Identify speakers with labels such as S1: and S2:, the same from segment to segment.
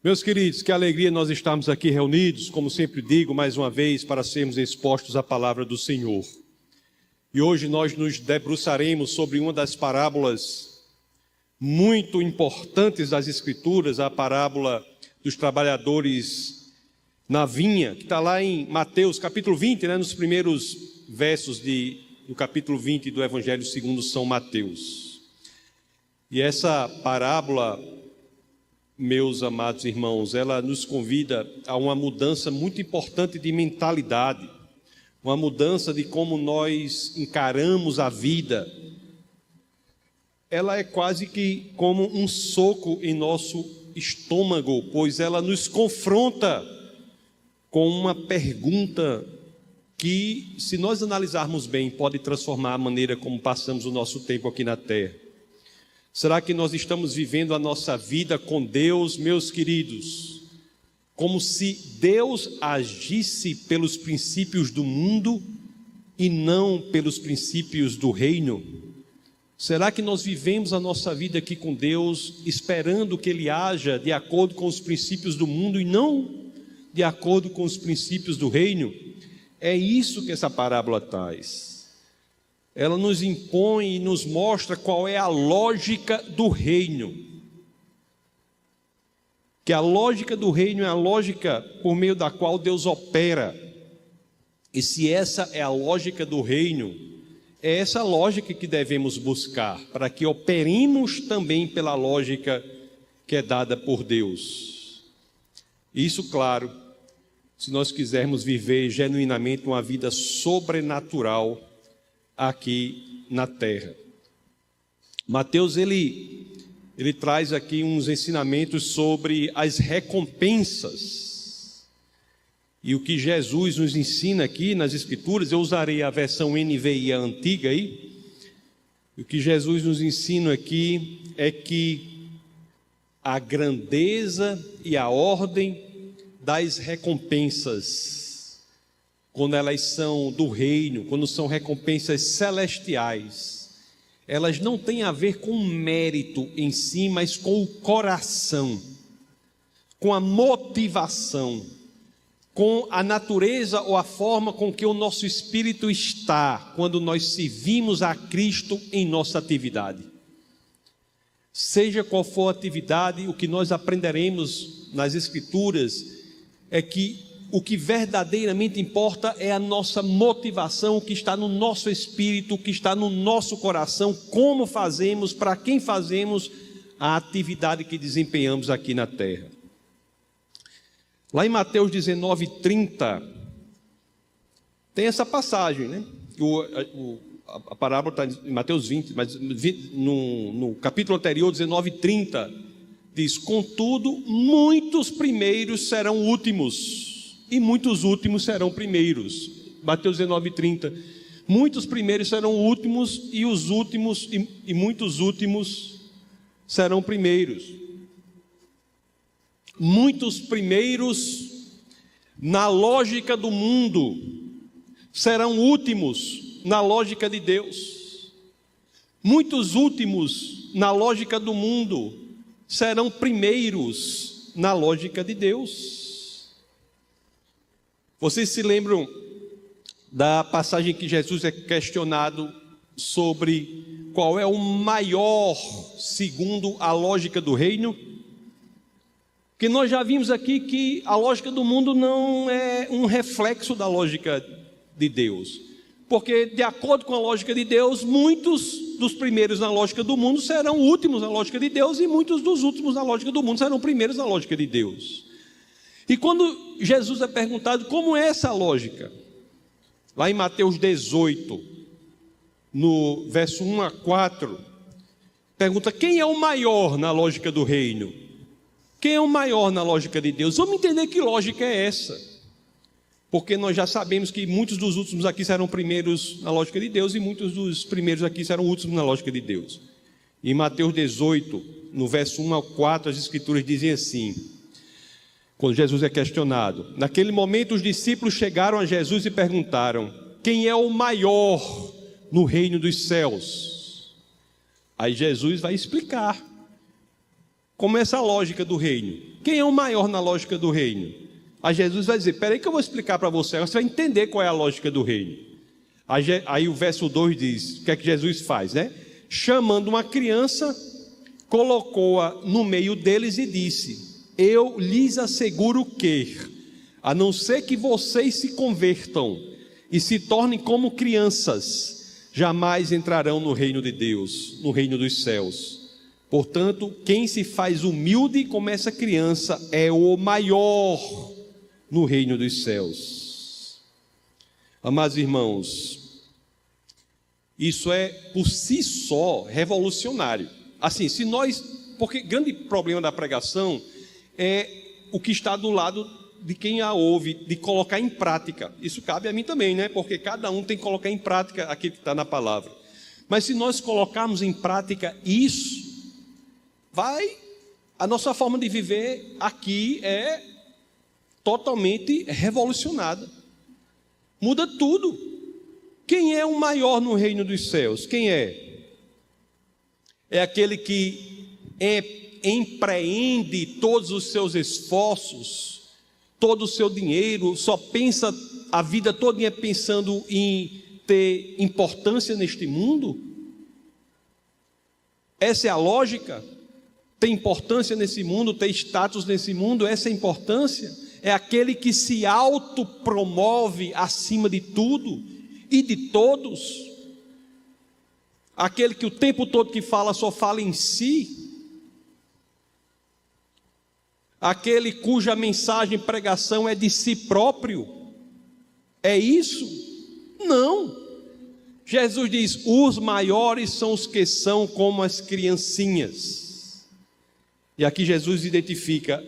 S1: Meus queridos, que alegria nós estarmos aqui reunidos, como sempre digo, mais uma vez, para sermos expostos à palavra do Senhor. E hoje nós nos debruçaremos sobre uma das parábolas muito importantes das Escrituras, a parábola dos trabalhadores na vinha, que está lá em Mateus capítulo 20, nos primeiros versos do capítulo 20 do Evangelho segundo São Mateus. E essa parábola, meus amados irmãos, ela nos convida a uma mudança muito importante de mentalidade, uma mudança de como nós encaramos a vida. Ela é quase que como um soco em nosso estômago, pois ela nos confronta com uma pergunta que, se nós analisarmos bem, pode transformar a maneira como passamos o nosso tempo aqui na terra. Será que nós estamos vivendo a nossa vida com Deus, meus queridos, como se Deus agisse pelos princípios do mundo e não pelos princípios do reino? Será que nós vivemos a nossa vida aqui com Deus esperando que Ele haja de acordo com os princípios do mundo e não de acordo com os princípios do reino? É isso que essa parábola traz. Ela nos impõe e nos mostra qual é a lógica do reino. Que a lógica do reino é a lógica por meio da qual Deus opera. E se essa é a lógica do reino, é essa lógica que devemos buscar, para que operemos também pela lógica que é dada por Deus. Isso, claro, se nós quisermos viver genuinamente uma vida sobrenatural aqui na terra. Mateus, ele traz aqui uns ensinamentos sobre as recompensas. E o que Jesus nos ensina aqui nas Escrituras, eu usarei a versão NVI antiga aí. O que Jesus nos ensina aqui é que a grandeza e a ordem das recompensas, quando elas são do reino, quando são recompensas celestiais, elas não têm a ver com o mérito em si, mas com o coração, com a motivação, com a natureza ou a forma com que o nosso espírito está quando nós servimos a Cristo em nossa atividade. Seja qual for a atividade, o que nós aprenderemos nas Escrituras é que o que verdadeiramente importa é a nossa motivação, o que está no nosso espírito, o que está no nosso coração, como fazemos, para quem fazemos a atividade que desempenhamos aqui na terra. Lá em Mateus 19:30, tem essa passagem, a parábola está em Mateus 20, mas no capítulo anterior, 19:30, diz: contudo, muitos primeiros serão últimos, e muitos últimos serão primeiros. Mateus 19:30. Muitos primeiros serão últimos, e os últimos, e muitos últimos serão primeiros. Muitos primeiros, na lógica do mundo, serão últimos na lógica de Deus. Muitos últimos, na lógica do mundo, serão primeiros na lógica de Deus. Vocês se lembram da passagem que Jesus é questionado sobre qual é o maior segundo a lógica do reino? Porque nós já vimos aqui que a lógica do mundo não é um reflexo da lógica de Deus. Porque, de acordo com a lógica de Deus, muitos dos primeiros na lógica do mundo serão últimos na lógica de Deus, e muitos dos últimos na lógica do mundo serão primeiros na lógica de Deus. E quando Jesus é perguntado como é essa lógica, lá em Mateus 18, no verso 1 a 4, pergunta: quem é o maior na lógica do reino? Quem é o maior na lógica de Deus? Vamos entender que lógica é essa, porque nós já sabemos que muitos dos últimos aqui serão primeiros na lógica de Deus, e muitos dos primeiros aqui serão últimos na lógica de Deus. Em Mateus 18, no verso 1 ao 4, as Escrituras dizem assim, quando Jesus é questionado: naquele momento os discípulos chegaram a Jesus e perguntaram: quem é o maior no reino dos céus? Aí Jesus vai explicar como é essa lógica do reino. Quem é o maior na lógica do reino? Aí Jesus vai dizer, peraí que eu vou explicar para você, você vai entender qual é a lógica do reino. Aí o verso 2 diz, o que é que Jesus faz, né? Chamando uma criança, colocou-a no meio deles e disse, eu lhes asseguro que, a não ser que vocês se convertam e se tornem como crianças, jamais entrarão no reino de Deus, no reino dos céus. Portanto, quem se faz humilde como essa criança é o maior no reino dos céus. Amados irmãos, isso é por si só revolucionário. Assim, se nós, porque o grande problema da pregação é o que está do lado de quem a ouve, de colocar em prática. Isso cabe a mim também, né? Porque cada um tem que colocar em prática aquilo que está na palavra. Mas se nós colocarmos em prática isso, a nossa forma de viver aqui é totalmente revolucionada. Muda tudo. Quem é o maior no reino dos céus? Quem é? É aquele que empreende todos os seus esforços, todo o seu dinheiro, só pensa a vida toda pensando em ter importância neste mundo? Essa é a lógica? Tem importância nesse mundo, tem status nesse mundo, essa é a importância? É aquele que se autopromove acima de tudo e de todos? Aquele que o tempo todo que fala só fala em si? Aquele cuja mensagem e pregação é de si próprio? É isso? Não. Jesus diz, os maiores são os que são como as criancinhas. E aqui Jesus identifica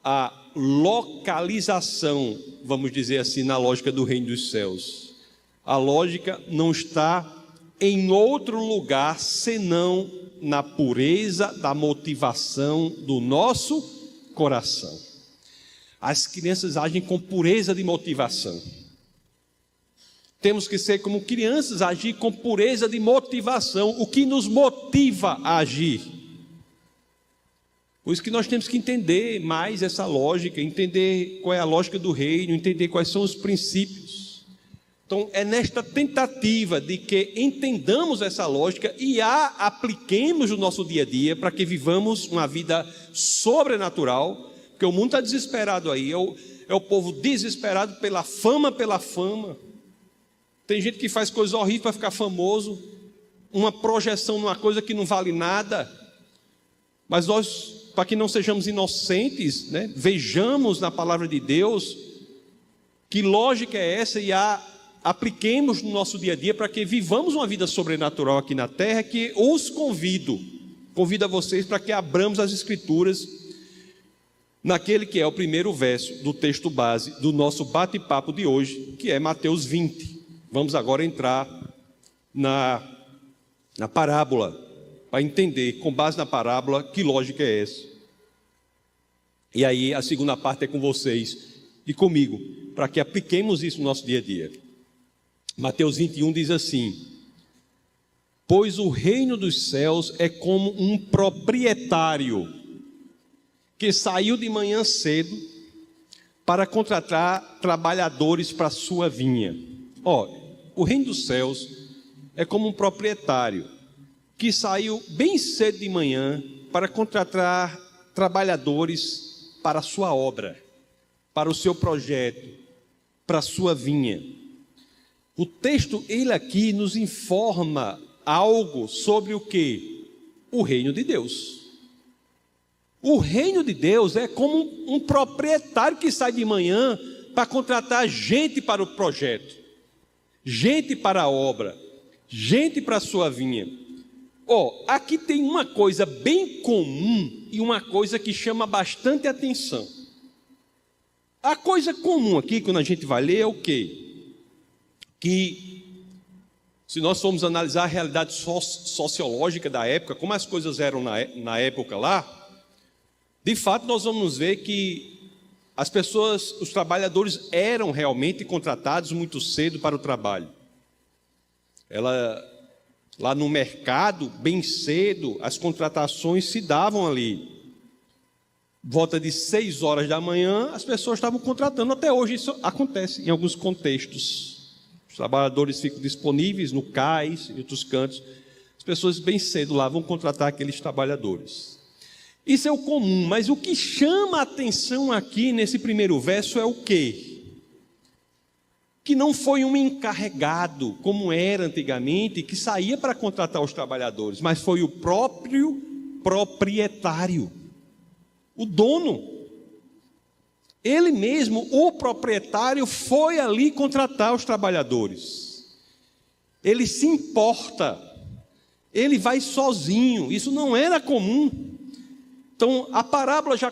S1: a localização, vamos dizer assim, na lógica do reino dos céus. A lógica não está em outro lugar senão na pureza da motivação do nosso coração. As crianças agem com pureza de motivação. Temos que ser como crianças, agir com pureza de motivação, o que nos motiva a agir. Por isso que nós temos que entender mais essa lógica, entender qual é a lógica do reino, entender quais são os princípios. Então, é nesta tentativa de que entendamos essa lógica e a apliquemos no nosso dia a dia para que vivamos uma vida sobrenatural, porque o mundo está desesperado aí, é o povo desesperado pela fama. Tem gente que faz coisas horríveis para ficar famoso, uma projeção numa coisa que não vale nada, mas nós, para que não sejamos inocentes, né, vejamos na palavra de Deus que lógica é essa e apliquemos no nosso dia a dia para que vivamos uma vida sobrenatural aqui na terra, que os convido a vocês para que abramos as Escrituras naquele que é o primeiro verso do texto base do nosso bate-papo de hoje, que é Mateus 20. Vamos agora entrar na parábola, para entender, com base na parábola, que lógica é essa. E aí a segunda parte é com vocês e comigo, para que apliquemos isso no nosso dia a dia. Mateus 21 diz assim, pois o reino dos céus é como um proprietário que saiu de manhã cedo para contratar trabalhadores para a sua vinha. O reino dos céus é como um proprietário que saiu bem cedo de manhã para contratar trabalhadores para a sua obra, para o seu projeto, para a sua vinha. O texto, ele aqui nos informa algo sobre o quê? O reino de Deus. O reino de Deus é como um proprietário que sai de manhã para contratar gente para o projeto, gente para a obra, gente para a sua vinha. Aqui tem uma coisa bem comum e uma coisa que chama bastante atenção. A coisa comum aqui, quando a gente vai ler, é o quê? Que, se nós formos analisar a realidade sociológica da época, como as coisas eram na época lá, de fato nós vamos ver que as pessoas, os trabalhadores eram realmente contratados muito cedo para o trabalho. Lá no mercado, bem cedo, as contratações se davam ali. volta de 6 horas da manhã, as pessoas estavam contratando. Até hoje isso acontece em alguns contextos. Os trabalhadores ficam disponíveis no cais e outros cantos. As pessoas bem cedo lá vão contratar aqueles trabalhadores. Isso é o comum, mas o que chama a atenção aqui nesse primeiro verso é o quê? Que não foi um encarregado, como era antigamente, que saía para contratar os trabalhadores, mas foi o próprio proprietário, o dono. Ele mesmo, o proprietário, foi ali contratar os trabalhadores. Ele se importa, ele vai sozinho, isso não era comum. Então, a parábola já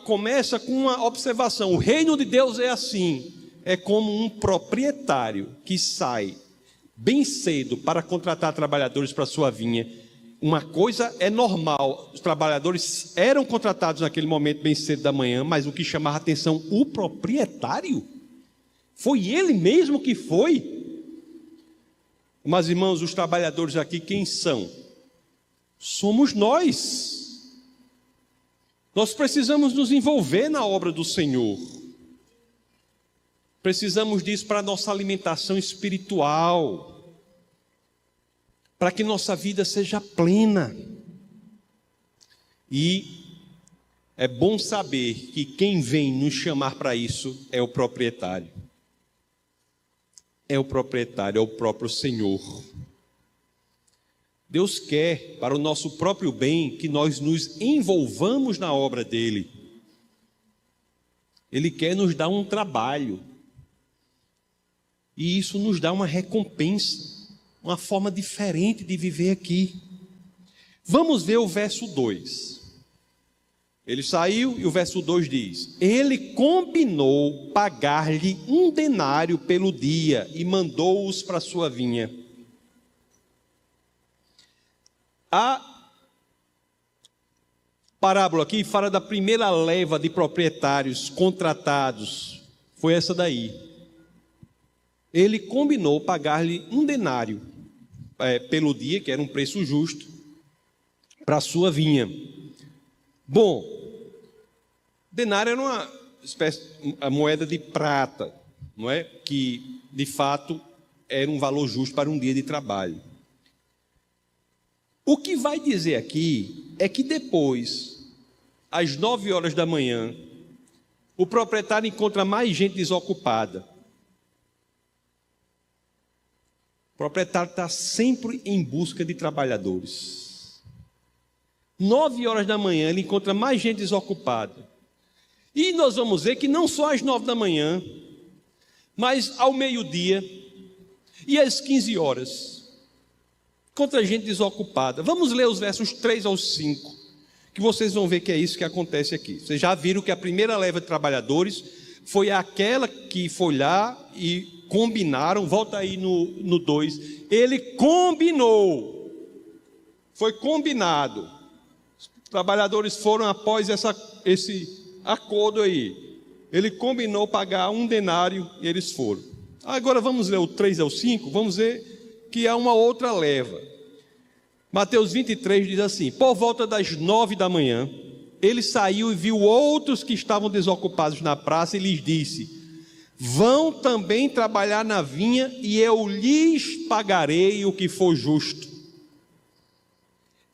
S1: começa com uma observação: o reino de Deus é assim, é como um proprietário que sai bem cedo para contratar trabalhadores para a sua vinha. Uma coisa é normal, os trabalhadores eram contratados naquele momento bem cedo da manhã, mas o que chamava a atenção, o proprietário, foi ele mesmo que foi. Mas, irmãos, os trabalhadores aqui quem são? Somos nós. Nós precisamos nos envolver na obra do Senhor. Precisamos disso para a nossa alimentação espiritual, para que nossa vida seja plena. E é bom saber que quem vem nos chamar para isso é o proprietário. É o proprietário, é o próprio Senhor. Deus quer, para o nosso próprio bem, que nós nos envolvamos na obra dEle. Ele quer nos dar um trabalho. E isso nos dá uma recompensa, uma forma diferente de viver aqui. Vamos ver o verso 2. Ele saiu e o verso 2 diz: ele combinou pagar-lhe 1 denário pelo dia e mandou-os para a sua vinha. A parábola aqui fala da primeira leva de proprietários contratados. Foi essa daí. Ele combinou pagar-lhe 1 denário pelo dia, que era um preço justo, para a sua vinha. Bom, denário era uma espécie, a moeda de prata, não é? Que de fato era um valor justo para um dia de trabalho. O que vai dizer aqui é que depois, às 9 horas da manhã, o proprietário encontra mais gente desocupada. O proprietário está sempre em busca de trabalhadores. 9 horas da manhã, ele encontra mais gente desocupada. E nós vamos ver que não só às 9 da manhã, mas ao meio-dia e às 15 horas. Contra gente desocupada. Vamos ler os versos 3 ao 5, que vocês vão ver que é isso que acontece aqui. Vocês já viram que a primeira leva de trabalhadores foi aquela que foi lá e combinaram. Volta aí no 2. Ele combinou. Foi combinado. Os trabalhadores foram após esse acordo aí. Ele combinou pagar 1 denário e eles foram. Agora vamos ler o 3 ao 5, vamos ver que há uma outra leva. Mateus 23 diz assim: por volta das 9 da manhã, ele saiu e viu outros que estavam desocupados na praça e lhes disse: vão também trabalhar na vinha e eu lhes pagarei o que for justo.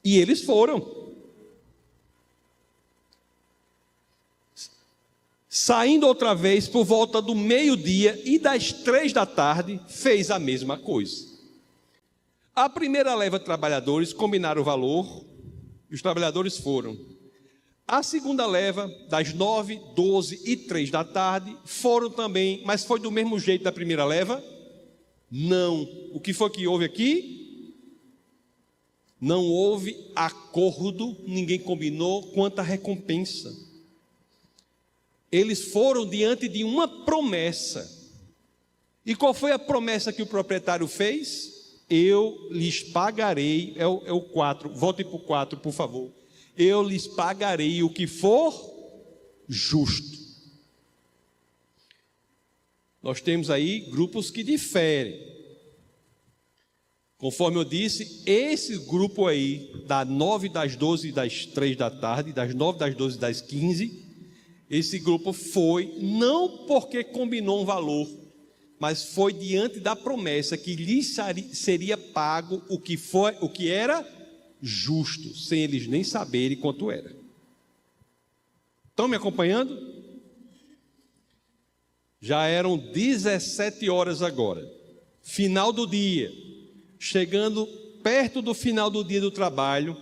S1: E eles foram. Saindo outra vez por volta do meio-dia e das 3 da tarde, fez a mesma coisa. A primeira leva de trabalhadores combinaram o valor e os trabalhadores foram. A segunda leva, das 9, 12 e 3 da tarde, foram também, mas foi do mesmo jeito da primeira leva? Não. O que foi que houve aqui? Não houve acordo, ninguém combinou quanto à recompensa. Eles foram diante de uma promessa. E qual foi a promessa que o proprietário fez? Eu lhes pagarei, é o 4, volte para o 4, por favor. Eu lhes pagarei o que for justo. Nós temos aí grupos que diferem. Conforme eu disse, esse grupo aí, das 9, das 12 e das 3 da tarde, das 9, das 12 e das 15, esse grupo foi, não porque combinou um valor, mas foi diante da promessa que lhes seria pago o que era justo, sem eles nem saberem quanto era. Estão me acompanhando? Já eram 17 horas agora, final do dia. Chegando perto do final do dia do trabalho,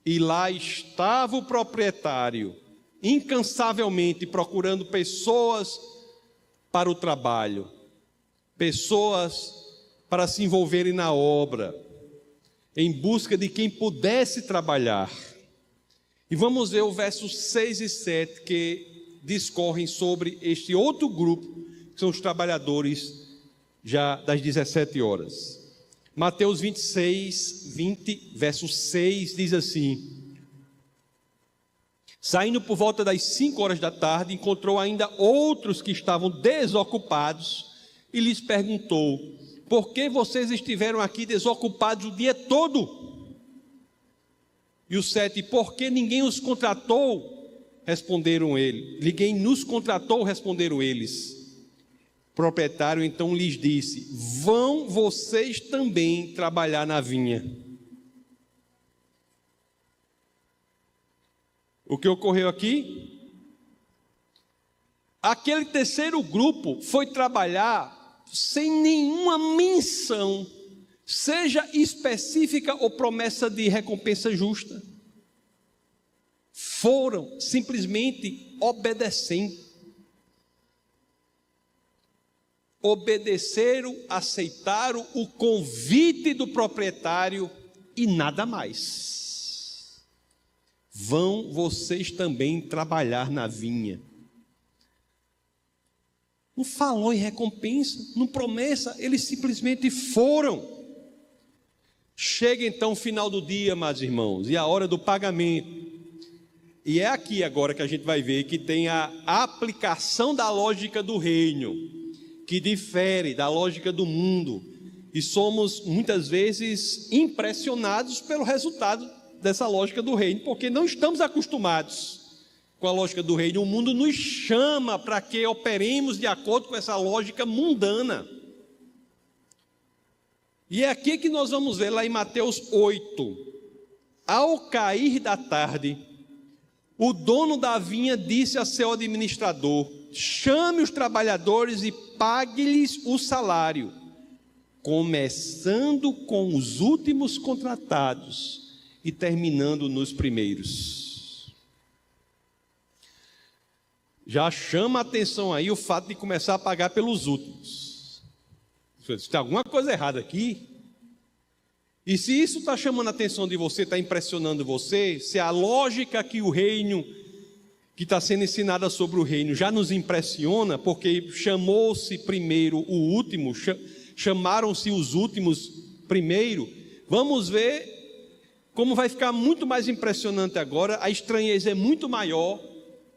S1: e lá estava o proprietário, incansavelmente procurando pessoas para o trabalho, pessoas para se envolverem na obra, em busca de quem pudesse trabalhar. E vamos ver o versos 6 e 7 que discorrem sobre este outro grupo, que são os trabalhadores já das 17 horas. Mateus 26, 20, verso 6, diz assim: saindo por volta das 5 horas da tarde, encontrou ainda outros que estavam desocupados e lhes perguntou: por que vocês estiveram aqui desocupados o dia todo? E o 7, por que ninguém os contratou? Responderam eles. Ninguém nos contratou, responderam eles. O proprietário então lhes disse: vão vocês também trabalhar na vinha. O que ocorreu aqui? Aquele terceiro grupo foi trabalhar sem nenhuma menção, seja específica ou promessa de recompensa justa. Foram simplesmente obedecendo. Obedeceram, aceitaram o convite do proprietário e nada mais. Vão vocês também trabalhar na vinha. Não falou em recompensa, não promessa, eles simplesmente foram. Chega então o final do dia, meus irmãos, e a hora do pagamento. E é aqui agora que a gente vai ver que tem a aplicação da lógica do reino, que difere da lógica do mundo, e somos muitas vezes impressionados pelo resultado dessa lógica do reino, porque não estamos acostumados com a lógica do reino. O mundo nos chama para que operemos de acordo com essa lógica mundana. E é aqui que nós vamos ver lá em Mateus 8. Ao cair da tarde, o dono da vinha disse a seu administrador: chame os trabalhadores e pague-lhes o salário, começando com os últimos contratados e terminando nos primeiros. Já chama a atenção aí o fato de começar a pagar pelos últimos. Se tem alguma coisa errada aqui, e se isso está chamando a atenção de você, está impressionando você, se a lógica que o reino, que está sendo ensinada sobre o reino, já nos impressiona, porque chamou-se primeiro o último, chamaram-se os últimos primeiro. Vamos ver como vai ficar muito mais impressionante agora. A estranheza é muito maior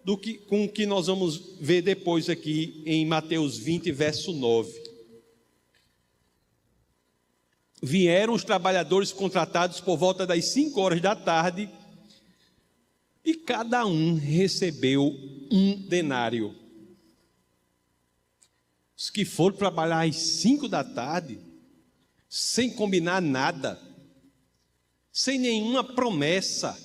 S1: do que com o que nós vamos ver depois aqui em Mateus 20, verso 9. Vieram os trabalhadores contratados por volta das 5 horas da tarde, e cada um recebeu um denário. Os que foram trabalhar às 5 da tarde, sem combinar nada, sem nenhuma promessa,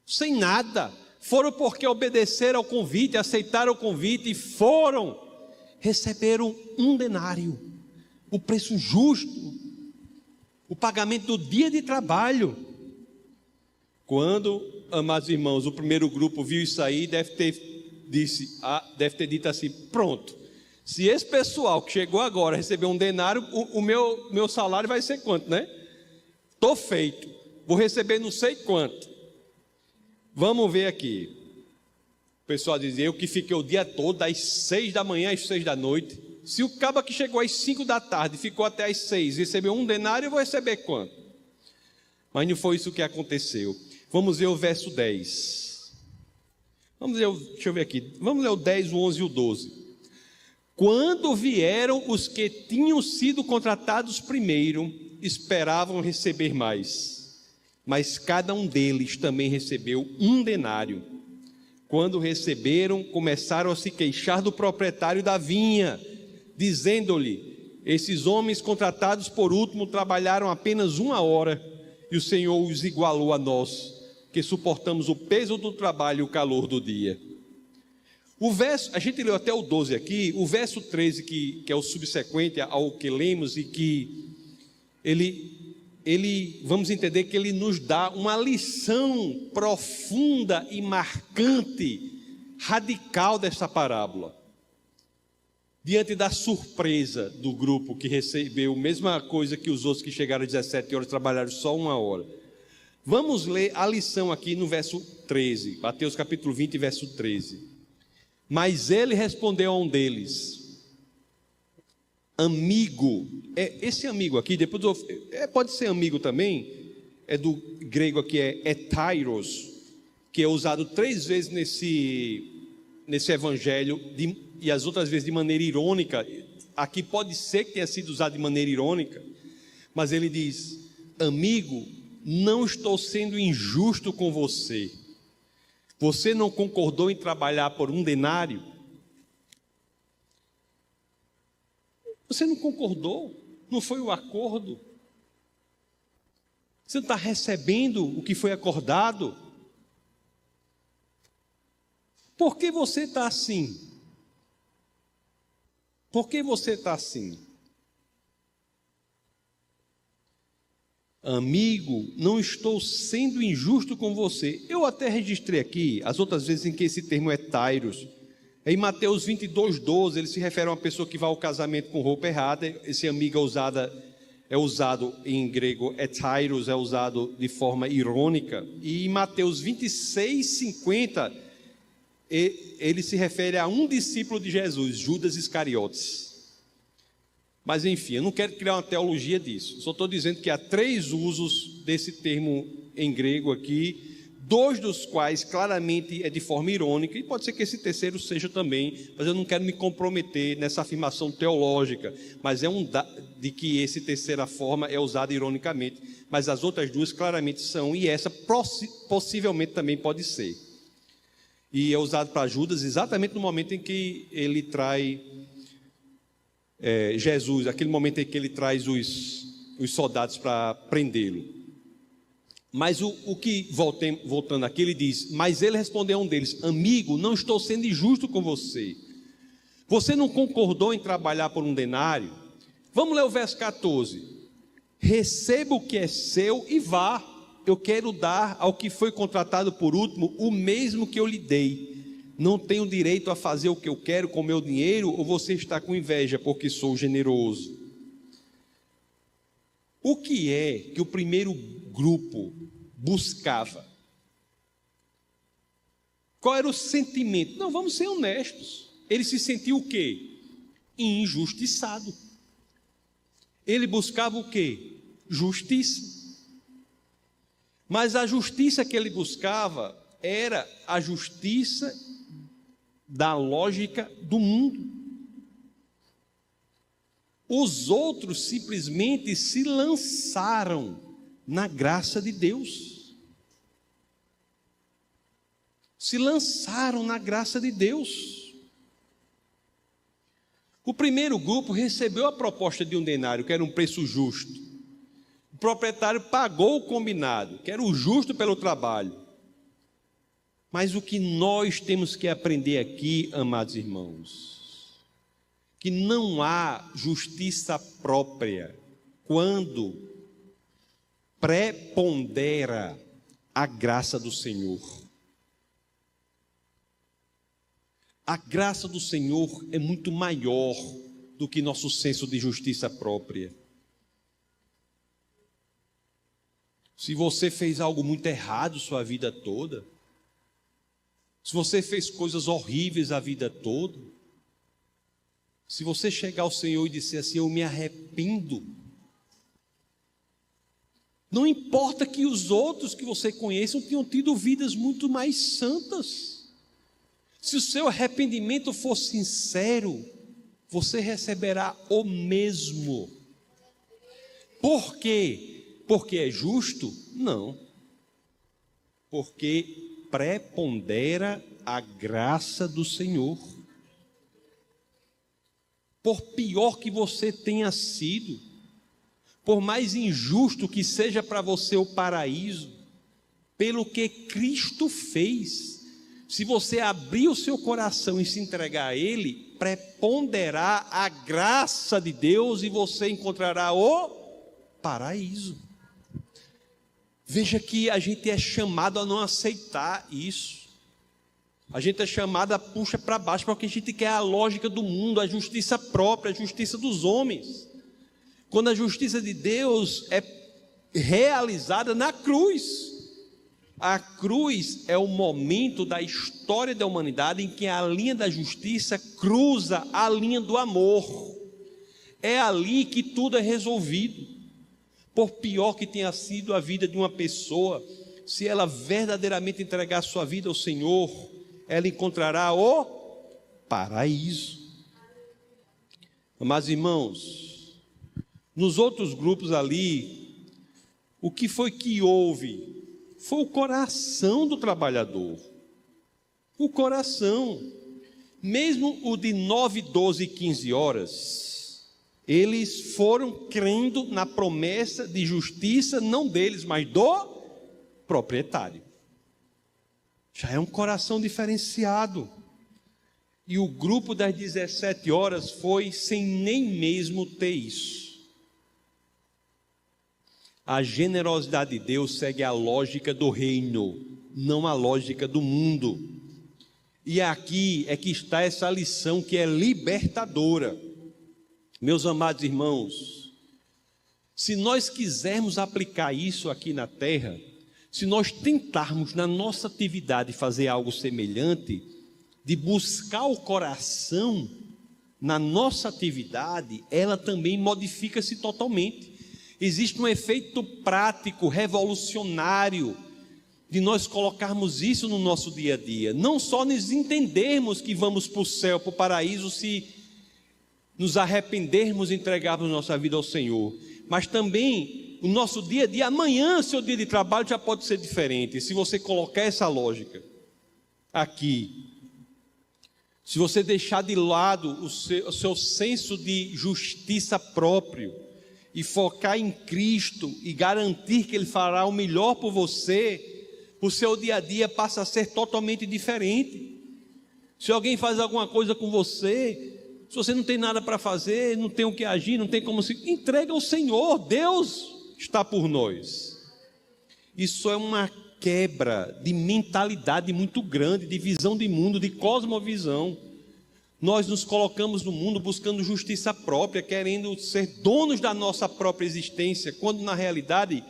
S1: sem nada, foram porque obedeceram ao convite, aceitaram o convite e foram, receberam um denário, o preço justo, o pagamento do dia de trabalho. Quando, amados irmãos, o primeiro grupo viu isso aí, deve ter dito assim: pronto, se esse pessoal que chegou agora receber um denário, o meu salário vai ser quanto, né? Estou feito, vou receber não sei quanto. Vamos ver aqui. O pessoal dizia: eu que fiquei o dia todo, das 6 da manhã às 6 da noite. Se o cabo que chegou às 5 da tarde ficou até às 6 e recebeu um denário, eu vou receber quanto? Mas não foi isso que aconteceu. Vamos ver o verso 10. Deixa eu ver aqui. Vamos ler o 10, o 11 e o 12. Quando vieram os que tinham sido contratados primeiro, esperavam receber mais, mas cada um deles também recebeu 1 denário. Quando receberam, começaram a se queixar do proprietário da vinha, dizendo-lhe: esses homens contratados por último trabalharam apenas 1 hora, e o Senhor os igualou a nós, que suportamos o peso do trabalho e o calor do dia. O verso, a gente leu até o 12 aqui, o verso 13, que é o subsequente ao que lemos, e que ele, vamos entender que ele nos dá uma lição profunda e marcante, radical desta parábola. Diante da surpresa do grupo que recebeu a mesma coisa que os outros que chegaram às 17 horas, trabalharam só 1 hora. Vamos ler a lição aqui no verso 13, Mateus capítulo 20, verso 13. Mas ele respondeu a um deles: amigo, esse amigo aqui, depois pode ser amigo também, é do grego aqui, é etairos, que é usado 3 vezes nesse evangelho, e as outras vezes de maneira irônica. Aqui pode ser que tenha sido usado de maneira irônica, mas ele diz: amigo, não estou sendo injusto com você. Você não concordou em trabalhar por 1 denário? Você não concordou? Não foi o acordo? Você não está recebendo o que foi acordado? Por que você está assim? Por que você está assim? Amigo, não estou sendo injusto com você. Eu até registrei aqui as outras vezes em que esse termo é tairos. Em Mateus 22, 12, ele se refere a uma pessoa que vai ao casamento com roupa errada. Esse amigo é usado em grego, etairos, é usado de forma irônica. E em Mateus 26, 50, ele se refere a um discípulo de Jesus, Judas Iscariotes. Mas enfim, eu não quero criar uma teologia disso, só estou dizendo que há 3 usos desse termo em grego aqui, 2 dos quais claramente é de forma irônica, e pode ser que esse terceiro seja também, mas eu não quero me comprometer nessa afirmação teológica, mas de que essa terceira forma é usada ironicamente, mas as outras 2 claramente são, e essa possivelmente também pode ser. E é usado para Judas exatamente no momento em que ele trai Jesus, aquele momento em que ele traz os soldados para prendê-lo. Mas o que, voltando aqui, ele diz: mas ele respondeu a um deles: amigo, não estou sendo injusto com você. Você não concordou em trabalhar por 1 denário? Vamos ler o verso 14. Receba o que é seu e vá. Eu quero dar ao que foi contratado por último o mesmo que eu lhe dei. Não tenho direito a fazer o que eu quero com meu dinheiro, ou você está com inveja porque sou generoso? O que é que o primeiro grupo buscava? Qual era o sentimento? Não, vamos ser honestos. Ele se sentiu o quê? Injustiçado. Ele buscava o quê? Justiça. Mas a justiça que ele buscava era a justiça da lógica do mundo. Os outros simplesmente se lançaram na graça de Deus. Se lançaram na graça de Deus. O primeiro grupo recebeu a proposta de 1 denário, que era um preço justo. O proprietário pagou o combinado, que era o justo pelo trabalho. Mas o que nós temos que aprender aqui, amados irmãos, que não há justiça própria quando prepondera a graça do Senhor. A graça do Senhor é muito maior do que nosso senso de justiça própria. Se você fez algo muito errado sua vida toda, se você fez coisas horríveis a vida toda, se você chegar ao Senhor e disser assim: eu me arrependo, não importa que os outros que você conheça tenham tido vidas muito mais santas, se o seu arrependimento for sincero, você receberá o mesmo. Por quê? Porque é justo? Não. Porque prepondera a graça do Senhor. Por pior que você tenha sido, por mais injusto que seja para você o paraíso, pelo que Cristo fez, se você abrir o seu coração e se entregar a Ele, preponderará a graça de Deus e você encontrará o paraíso. Veja que a gente é chamado a não aceitar isso. A gente é chamado a puxa para baixo, porque a gente quer a lógica do mundo, a justiça própria, a justiça dos homens. Quando a justiça de Deus é realizada na cruz. A cruz é o momento da história da humanidade em que a linha da justiça cruza a linha do amor. É ali que tudo é resolvido. Por pior que tenha sido a vida de uma pessoa, se ela verdadeiramente entregar sua vida ao Senhor, ela encontrará o paraíso. Mas, irmãos, nos outros grupos ali, o que foi que houve? Foi o coração do trabalhador. O coração. Mesmo o de 9, 12 e 15 horas, eles foram crendo na promessa de justiça, não deles, mas do proprietário. Já é um coração diferenciado. E o grupo das 17 horas foi sem nem mesmo ter isso. A generosidade de Deus segue a lógica do reino, não a lógica do mundo. E aqui é que está essa lição que é libertadora. Meus amados irmãos, se nós quisermos aplicar isso aqui na terra, se nós tentarmos na nossa atividade fazer algo semelhante, de buscar o coração na nossa atividade, ela também modifica-se totalmente. Existe um efeito prático, revolucionário, de nós colocarmos isso no nosso dia a dia. Não só nos entendermos que vamos para o céu, para o paraíso, se nos arrependermos e entregarmos nossa vida ao Senhor, mas também o nosso dia a dia, amanhã, seu dia de trabalho já pode ser diferente, se você colocar essa lógica aqui. Se você deixar de lado o seu senso de justiça próprio e focar em Cristo e garantir que Ele fará o melhor por você, o seu dia a dia passa a ser totalmente diferente. Se alguém faz alguma coisa com você, se você não tem nada para fazer, não tem o que agir, não tem como se... entrega ao Senhor, Deus está por nós. Isso é uma quebra de mentalidade muito grande, de visão de mundo, de cosmovisão. Nós nos colocamos no mundo buscando justiça própria, querendo ser donos da nossa própria existência, quando na realidade,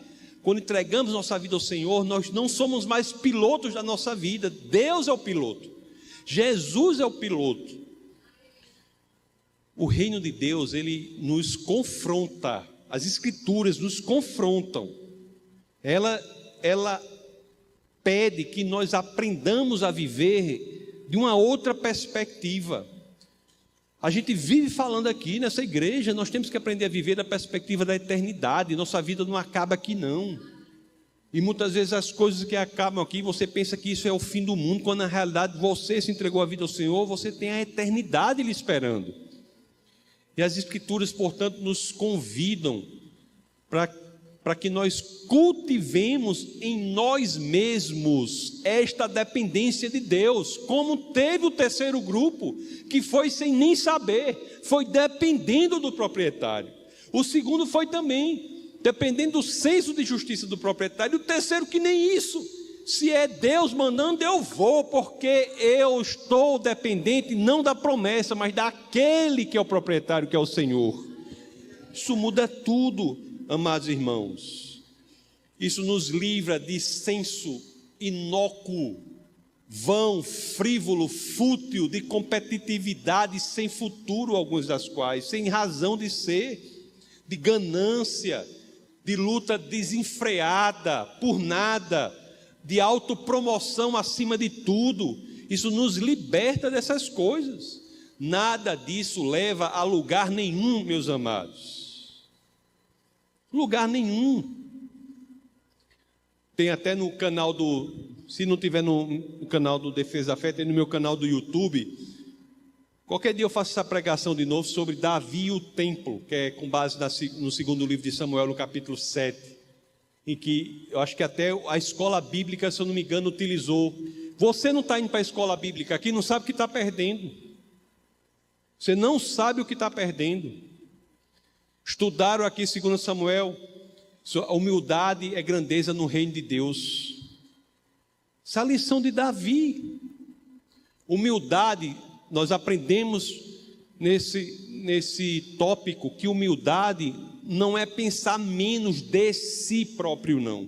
S1: quando entregamos nossa vida ao Senhor, nós não somos mais pilotos da nossa vida. Deus é o piloto, Jesus é o piloto. O reino de Deus, ele nos confronta, as Escrituras nos confrontam. Ela pede que nós aprendamos a viver de uma outra perspectiva. A gente vive falando aqui nessa igreja, nós temos que aprender a viver da perspectiva da eternidade. Nossa vida não acaba aqui não. E muitas vezes as coisas que acabam aqui, você pensa que isso é o fim do mundo, quando na realidade você se entregou a vida ao Senhor, você tem a eternidade lhe esperando. E as Escrituras, portanto, nos convidam para que nós cultivemos em nós mesmos esta dependência de Deus, como teve o terceiro grupo, que foi sem nem saber, foi dependendo do proprietário. O segundo foi também, dependendo do senso de justiça do proprietário. E o terceiro que nem isso. Se é Deus mandando, eu vou, porque eu estou dependente não da promessa, mas daquele que é o proprietário, que é o Senhor. Isso muda tudo, amados irmãos. Isso nos livra de senso inócuo, vão, frívolo, fútil, de competitividade sem futuro, alguns das quais, sem razão de ser, de ganância, de luta desenfreada por nada, de autopromoção acima de tudo. Isso nos liberta dessas coisas. Nada disso leva a lugar nenhum, meus amados. Lugar nenhum. Tem até no canal se não tiver no canal do Defesa da Fé, tem no meu canal do YouTube. Qualquer dia eu faço essa pregação de novo sobre Davi e o templo, que é com base no segundo livro de Samuel, no capítulo 7, em que eu acho que até a escola bíblica, se eu não me engano, utilizou. Você não está indo para a escola bíblica aqui, não sabe o que está perdendo. Você não sabe o que está perdendo. Estudaram aqui 2 Samuel, a humildade é grandeza no reino de Deus. Essa é a lição de Davi. Humildade, nós aprendemos nesse tópico que humildade não é pensar menos de si próprio, não.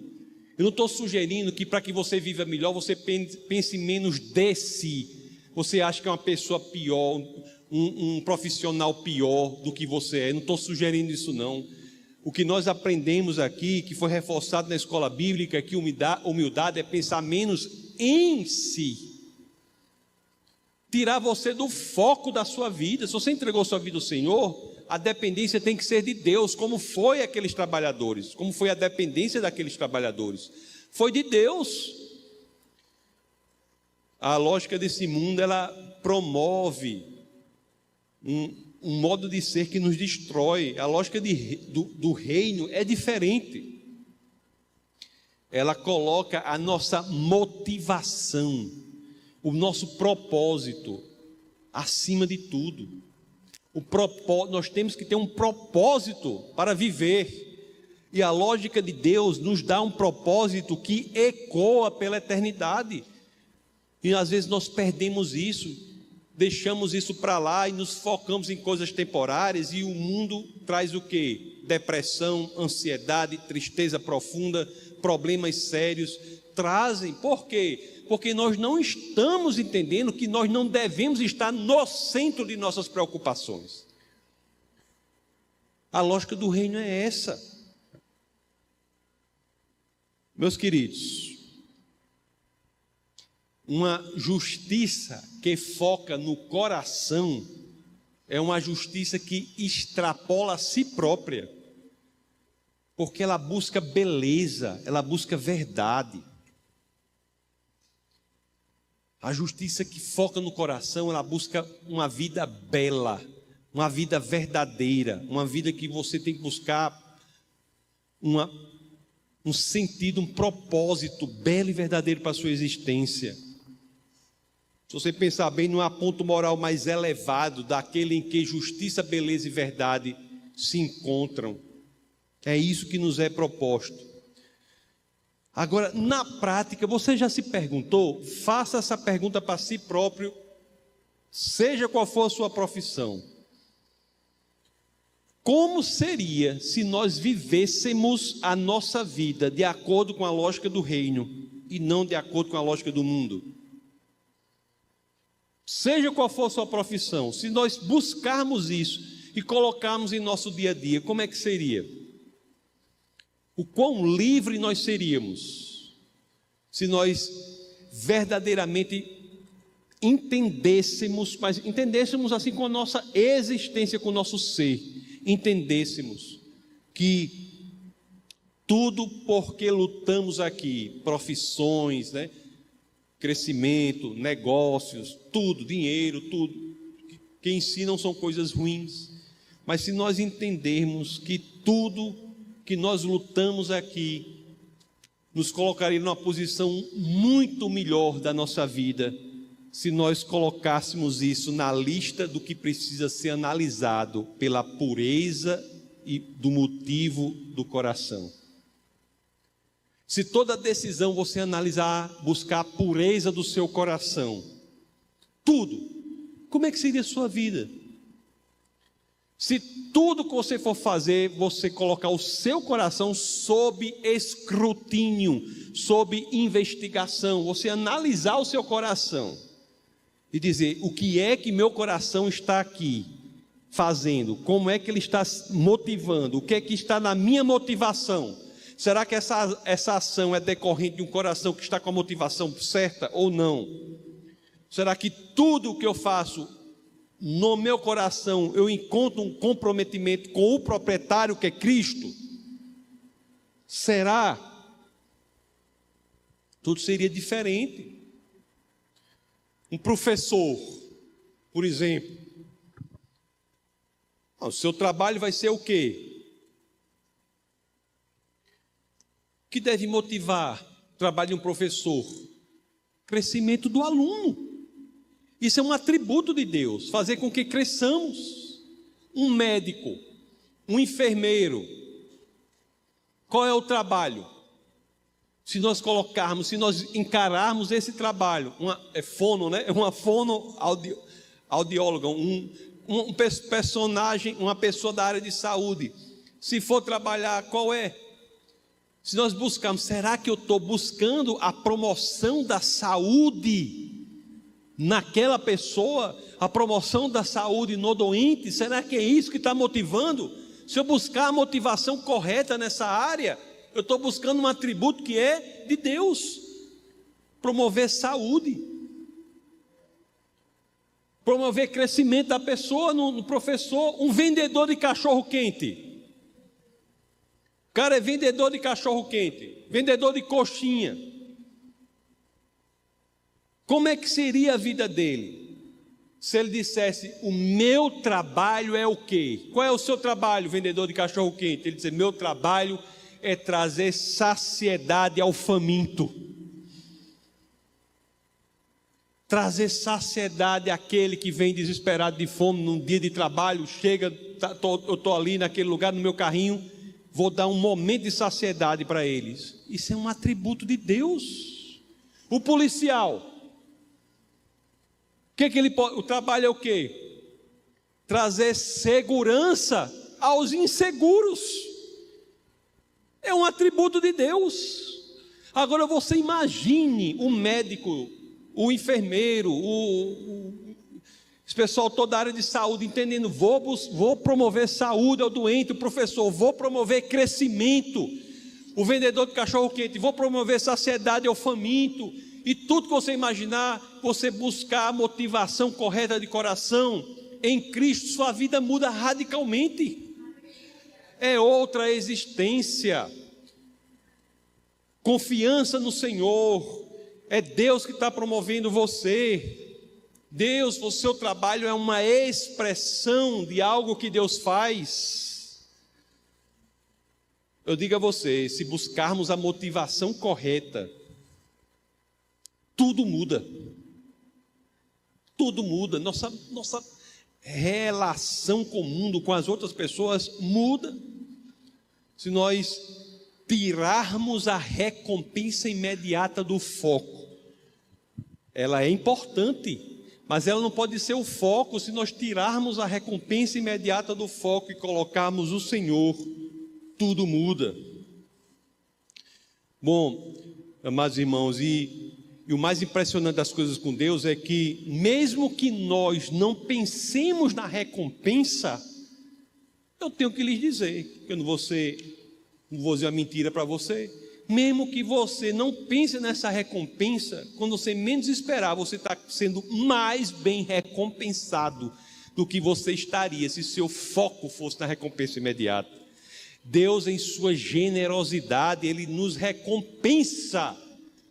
S1: Eu não estou sugerindo que para que você viva melhor, você pense menos de si. Você acha que é uma pessoa pior, um profissional pior do que você é. Eu não estou sugerindo isso, não. O que nós aprendemos aqui, que foi reforçado na escola bíblica, é que humildade é pensar menos em si. Tirar você do foco da sua vida. Se você entregou sua vida ao Senhor, a dependência tem que ser de Deus, como foi aqueles trabalhadores, como foi a dependência daqueles trabalhadores. Foi de Deus. A lógica desse mundo, ela promove um modo de ser que nos destrói. A lógica do reino é diferente. Ela coloca a nossa motivação, o nosso propósito acima de tudo. Nós temos que ter um propósito para viver. E a lógica de Deus nos dá um propósito que ecoa pela eternidade. E às vezes nós perdemos isso, deixamos isso para lá e nos focamos em coisas temporárias, e o mundo traz o quê? Depressão, ansiedade, tristeza profunda, problemas sérios. Trazem, por quê? Porque nós não estamos entendendo que nós não devemos estar no centro de nossas preocupações. A lógica do reino é essa. Meus queridos, uma justiça que foca no coração é uma justiça que extrapola a si própria, porque ela busca beleza, ela busca verdade. A justiça que foca no coração, ela busca uma vida bela, uma vida verdadeira, uma vida que você tem que buscar um sentido, um propósito belo e verdadeiro para a sua existência. Se você pensar bem, não há ponto moral mais elevado daquele em que justiça, beleza e verdade se encontram. É isso que nos é proposto. Agora, na prática, você já se perguntou? Faça essa pergunta para si próprio, seja qual for a sua profissão. Como seria se nós vivêssemos a nossa vida de acordo com a lógica do reino e não de acordo com a lógica do mundo? Seja qual for a sua profissão, se nós buscarmos isso e colocarmos em nosso dia a dia, como é que seria? O quão livre nós seríamos se nós verdadeiramente entendêssemos, mas entendêssemos assim com a nossa existência, com o nosso ser, entendêssemos que tudo porque lutamos aqui, profissões, né? Crescimento, negócios, tudo, dinheiro, tudo, que em si não são coisas ruins, mas se nós entendermos que tudo que nós lutamos aqui nos colocaria numa posição muito melhor da nossa vida, se nós colocássemos isso na lista do que precisa ser analisado pela pureza e do motivo do coração. Se toda decisão você analisar, buscar a pureza do seu coração, tudo, como é que seria a sua vida? Se tudo que você for fazer, você colocar o seu coração sob escrutínio, sob investigação, você analisar o seu coração e dizer, o que é que meu coração está aqui fazendo? Como é que ele está motivando? O que é que está na minha motivação? Será que essa ação é decorrente de um coração que está com a motivação certa ou não? Será que tudo o que eu faço no meu coração eu encontro um comprometimento com o proprietário que é Cristo? Será? Tudo seria diferente. Um professor, por exemplo, o seu trabalho vai ser o quê? O que deve motivar o trabalho de um professor? Crescimento do aluno. Isso é um atributo de Deus, fazer com que cresçamos. Um médico, um enfermeiro, qual é o trabalho? Se nós colocarmos, se nós encararmos esse trabalho, uma fonoaudióloga, um personagem, uma pessoa da área de saúde, se for trabalhar, qual é? Se nós buscarmos, será que eu estou buscando a promoção da saúde naquela pessoa, a promoção da saúde no doente? Será que é isso que está motivando? Se eu buscar a motivação correta nessa área, eu estou buscando um atributo que é de Deus, promover saúde, promover crescimento da pessoa. No professor, um vendedor de cachorro quente, o cara é vendedor de cachorro quente, vendedor de coxinha. Como é que seria a vida dele se ele dissesse: o meu trabalho é o quê? Qual é o seu trabalho, vendedor de cachorro quente? Ele diz: meu trabalho é trazer saciedade ao faminto, trazer saciedade àquele que vem desesperado de fome num dia de trabalho. Chega, eu estou ali naquele lugar no meu carrinho, vou dar um momento de saciedade para eles. Isso é um atributo de Deus. O policial, o trabalho é o quê? Trazer segurança aos inseguros. É um atributo de Deus. Agora você imagine o médico, o enfermeiro, esse pessoal toda a área de saúde entendendo: vou promover saúde ao doente. O professor: vou promover crescimento. O vendedor de cachorro quente: vou promover saciedade ao faminto. E tudo que você imaginar, você buscar a motivação correta de coração em Cristo, sua vida muda radicalmente. É outra existência. Confiança no Senhor. É Deus que está promovendo você. Deus, o seu trabalho é uma expressão de algo que Deus faz. Eu digo a você, se buscarmos a motivação correta, tudo muda. Tudo muda. Nossa relação com o mundo, com as outras pessoas muda. Se nós tirarmos a recompensa imediata do foco, ela é importante, mas ela não pode ser o foco. Se nós tirarmos a recompensa imediata do foco e colocarmos o Senhor, tudo muda. Bom, amados irmãos, e o mais impressionante das coisas com Deus é que, mesmo que nós não pensemos na recompensa, eu tenho que lhes dizer, eu não vou dizer uma mentira para você, mesmo que você não pense nessa recompensa, quando você menos esperar, você está sendo mais bem recompensado do que você estaria se seu foco fosse na recompensa imediata. Deus, em sua generosidade, Ele nos recompensa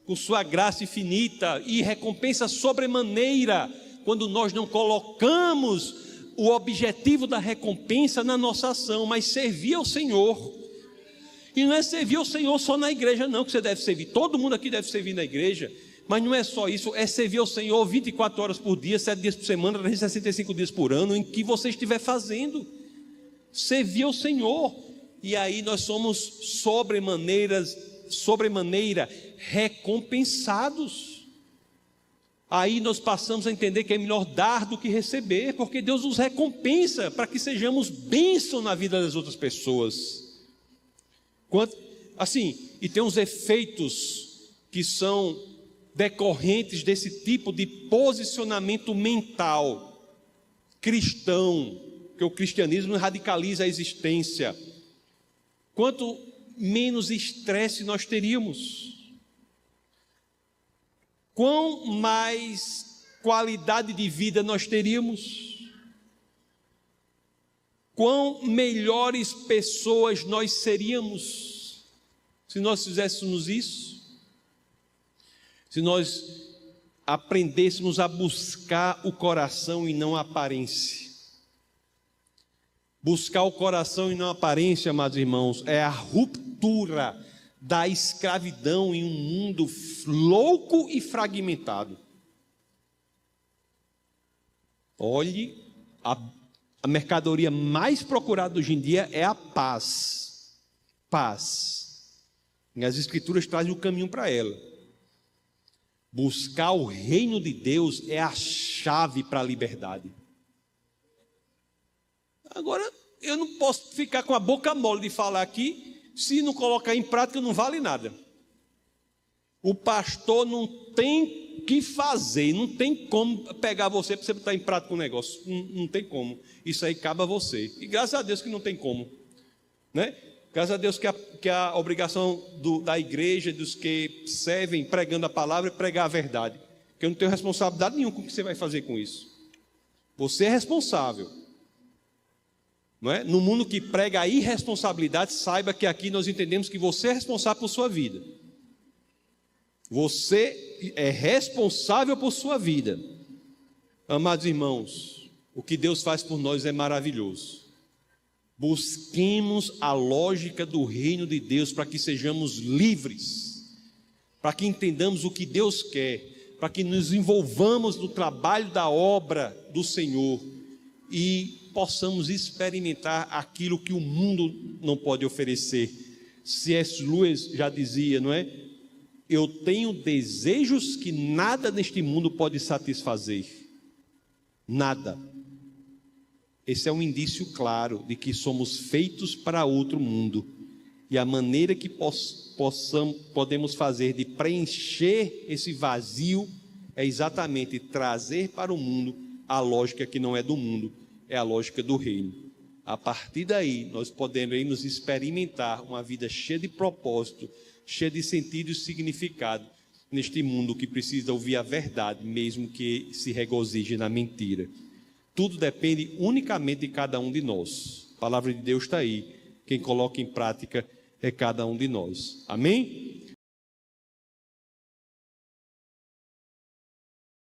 S1: com sua graça infinita, e recompensa sobremaneira quando nós não colocamos o objetivo da recompensa na nossa ação, mas servir ao Senhor. E não é servir ao Senhor só na igreja não, que você deve servir, todo mundo aqui deve servir na igreja, mas não é só isso, é servir ao Senhor 24 horas por dia, 7 dias por semana, 365 dias por ano, em que você estiver fazendo, servir ao Senhor. E aí nós somos sobremaneira recompensados. Aí nós passamos a entender que é melhor dar do que receber, porque Deus nos recompensa para que sejamos bênção na vida das outras pessoas. E tem uns efeitos que são decorrentes desse tipo de posicionamento mental cristão, que o cristianismo radicaliza a existência. Quanto menos estresse nós teríamos, quão mais qualidade de vida nós teríamos, quão melhores pessoas nós seríamos. Se nós fizéssemos isso, se nós aprendêssemos a buscar o coração e não a aparência. Buscar o coração e não a aparência, amados irmãos, é a ruptura da escravidão em um mundo louco e fragmentado. Olhe, a mercadoria mais procurada hoje em dia é a paz. Paz. E as Escrituras trazem o caminho para ela. Buscar o reino de Deus é a chave para a liberdade. Agora, eu não posso ficar com a boca mole de falar aqui, se não colocar em prática não vale nada. O pastor não tem que fazer, não tem como pegar você para você botar em prática um negócio, não tem como. Isso aí cabe a você. E graças a Deus que não tem como, né? Graças a Deus que a obrigação da igreja, dos que servem pregando a palavra, é pregar a verdade. Que eu não tenho responsabilidade nenhuma com o que você vai fazer com isso. Você é responsável. Não é? No mundo que prega a irresponsabilidade, saiba que aqui nós entendemos que você é responsável por sua vida. Você é responsável por sua vida. Amados irmãos, o que Deus faz por nós é maravilhoso. Busquemos a lógica do reino de Deus para que sejamos livres, para que entendamos o que Deus quer, para que nos envolvamos no trabalho da obra do Senhor e possamos experimentar aquilo que o mundo não pode oferecer. C.S. Lewis já dizia, não é? Eu tenho desejos que nada neste mundo pode satisfazer. Nada. Esse é um indício claro de que somos feitos para outro mundo. E a maneira que podemos fazer de preencher esse vazio é exatamente trazer para o mundo a lógica que não é do mundo, é a lógica do reino. A partir daí, nós poderemos experimentar uma vida cheia de propósito, cheia de sentido e significado, neste mundo que precisa ouvir a verdade, mesmo que se regozije na mentira. Tudo depende unicamente de cada um de nós. A palavra de Deus está aí. Quem coloca em prática é cada um de nós. Amém?